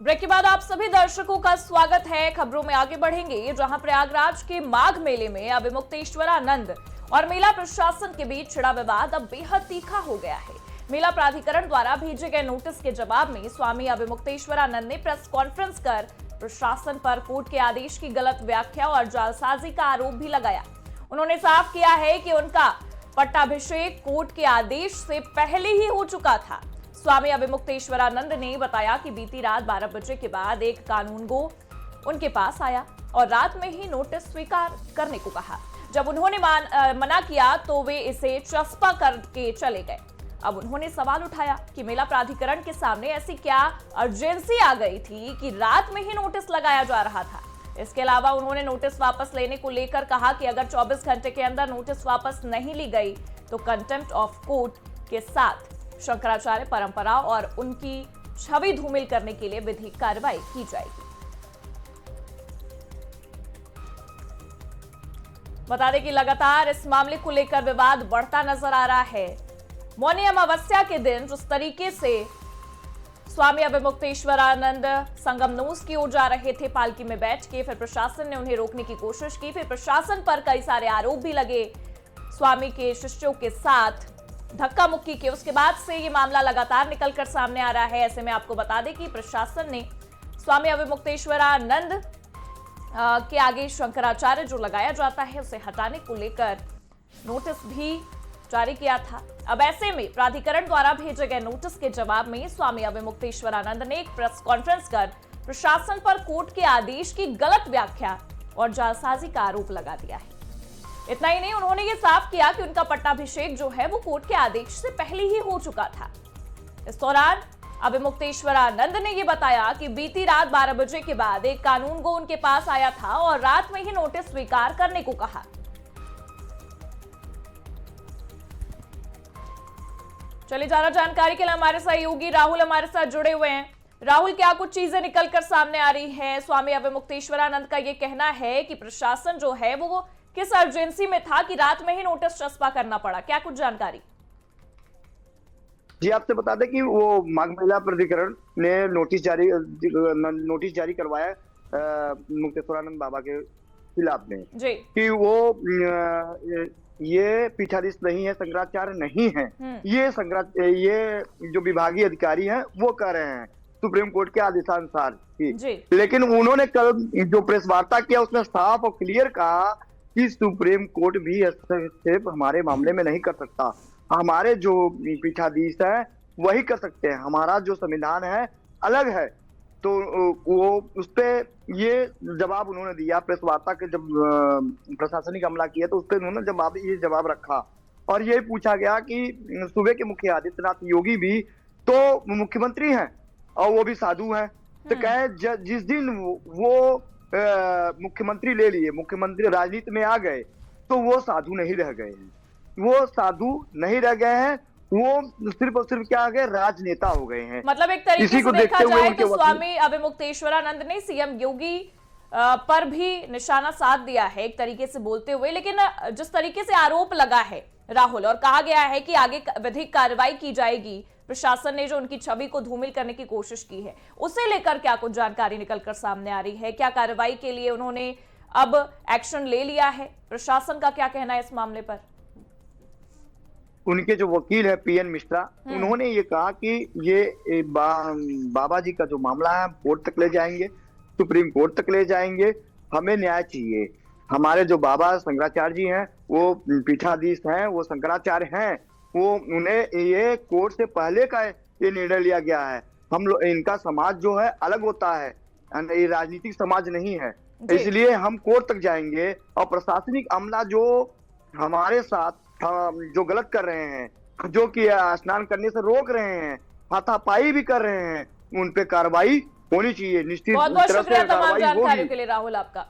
Break के बाद आप सभी दर्शकों का स्वागत है। खबरों में आगे बढ़ेंगे, जहां प्रयागराज के माघ मेले में अभिमुक्तेश्वरानंद और मेला प्रशासन के बीच छिड़ा विवाद अब बेहद तीखा हो गया है। मेला प्राधिकरण द्वारा भेजे गए नोटिस के जवाब में स्वामी अभिमुक्तेश्वरानंद ने प्रेस कॉन्फ्रेंस कर प्रशासन पर कोर्ट के आदेश की गलत व्याख्या और जालसाजी का आरोप भी लगाया। उन्होंने साफ किया है कि उनका पट्टाभिषेक कोर्ट के आदेश से पहले ही हो चुका था। स्वामी अभिमुक्तेश्वरानंद ने बताया कि बीती रात 12 बजे के बाद एक कानूनगो उनके पास आया और रात में ही नोटिस स्वीकार करने को कहा। जब उन्होंने मना किया तो वे इसे चस्पा करके चले गए। अब उन्होंने सवाल उठाया कि मेला प्राधिकरण के सामने ऐसी क्या अर्जेंसी आ गई थी कि रात में ही नोटिस लगाया जा रहा था। इसके अलावा उन्होंने नोटिस वापस लेने को लेकर कहा कि अगर 24 घंटे के अंदर नोटिस वापस नहीं ली गई तो कंटेम्प्ट ऑफ कोर्ट के साथ शंकराचार्य परंपरा और उनकी छवि धूमिल करने के लिए विधिक कार्रवाई की जाएगी। बता दें कि लगातार इस मामले को लेकर विवाद बढ़ता नजर आ रहा है। मौनी अमावस्या के दिन जिस तरीके से स्वामी अभिमुक्तेश्वरानंद संगमनोस की ओर जा रहे थे पालकी में बैठ के, फिर प्रशासन ने उन्हें रोकने की कोशिश की। फिर प्रशासन पर कई सारे आरोप भी लगे स्वामी के शिष्यों के साथ धक्का मुक्की के। उसके बाद से ये मामला लगातार निकलकर सामने आ रहा है। ऐसे में आपको बता दें कि प्रशासन ने स्वामी अभिमुक्तेश्वरानंद के आगे शंकराचार्य जो लगाया जाता है उसे हटाने को लेकर नोटिस भी जारी किया था। अब ऐसे में प्राधिकरण द्वारा भेजे गए नोटिस के जवाब में स्वामी अभिमुक्तेश्वरानंद ने एक प्रेस कॉन्फ्रेंस कर प्रशासन पर कोर्ट के आदेश की गलत व्याख्या और जालसाजी का आरोप लगा दिया है। इतना ही नहीं, उन्होंने ये साफ किया कि उनका पट्टाभिषेक जो है वो कोर्ट के आदेश से पहले ही हो चुका था। इस दौरान अभिमुक्तेश्वरानंद ने ये बताया कि बीती रात 12 बजे के बाद एक कानूनगो उनके पास आया था और रात में ही नोटिस स्वीकार करने को कहा। चलिए ज्यादा जानकारी के लिए हमारे सहयोगी राहुल हमारे साथ जुड़े हुए हैं। राहुल, क्या कुछ चीजें निकलकर सामने आ रही हैं? स्वामी अभिमुक्तेश्वरानंद का ये कहना है कि प्रशासन जो है वो किस अर्जेंसी में था कि रात में ही नोटिस चस्पा करना पड़ा, क्या कुछ जानकारी? जी, आपसे बता दें कि वो माघ मेला प्राधिकरण ने नोटिस जारी करवाया मुक्तेश्वरानंद बाबा के खिलाफ में जी। कि वो ये पीठाधीश नहीं है, शंकराचार्य नहीं है। ये जो विभागीय अधिकारी हैं वो कह रहे हैं सुप्रीम कोर्ट के आदेशानुसार ही। लेकिन उन्होंने कल जो प्रेस वार्ता किया उसमें साफ और क्लियर कहा कि सुप्रीम कोर्ट भी हस्तक्षेप हमारे मामले में नहीं कर सकता। हमारे जो पीठाधीश है वही कर सकते हैं, हमारा जो संविधान है अलग है। तो वो उस पे ये जवाब उन्होंने दिया प्रेस वार्ता के जब प्रशासनिक हमला किया तो उस पर उन्होंने ये जवाब रखा और ये पूछा गया कि सूबे के मुखिया आदित्यनाथ योगी भी तो मुख्यमंत्री हैं और वो भी साधु हैं। तो कहे जिस दिन वो मुख्यमंत्री ले लिए, मुख्यमंत्री राजनीति में आ गए तो वो साधु नहीं रह गए हैं, वो साधु नहीं रह गए हैं, वो सिर्फ और सिर्फ क्या आ गए, राजनेता हो गए हैं। मतलब एक तरीके से देखा जाए तो स्वामी अभिमुक्तेश्वरानंद ने सीएम योगी पर भी निशाना साध दिया है एक तरीके से बोलते हुए। लेकिन जिस तरीके से आरोप लगा है राहुल और कहा गया है कि आगे विधिक कार्रवाई की जाएगी, प्रशासन ने जो उनकी छवि को धूमिल करने की कोशिश की है उसे लेकर क्या कुछ जानकारी निकलकर सामने आ रही है? क्या कार्रवाई के लिए उन्होंने अब एक्शन ले लिया है? प्रशासन का क्या कहना है इस मामले पर? उनके जो वकील है पीएन मिश्रा, उन्होंने ये कहा कि ये बाबा जी का जो मामला है कोर्ट तक ले जाएंगे, सुप्रीम कोर्ट तक ले जाएंगे, हमें न्याय चाहिए। हमारे जो बाबा शंकराचार्य जी हैं वो पीठाधीश हैं, वो शंकराचार्य हैं, वो उन्हें ये कोर्ट से पहले का ये निर्णय लिया गया है। हम लोग इनका समाज जो है अलग होता है, ये राजनीतिक समाज नहीं है, इसलिए हम कोर्ट तक जाएंगे और प्रशासनिक अमला जो हमारे साथ जो गलत कर रहे हैं, जो कि स्नान करने से रोक रहे हैं, हाथापाई भी कर रहे हैं, उन पे कार्रवाई होनी चाहिए। निश्चित बहुत बहुत शुक्रिया तमाम जानकारी के लिए राहुल आपका।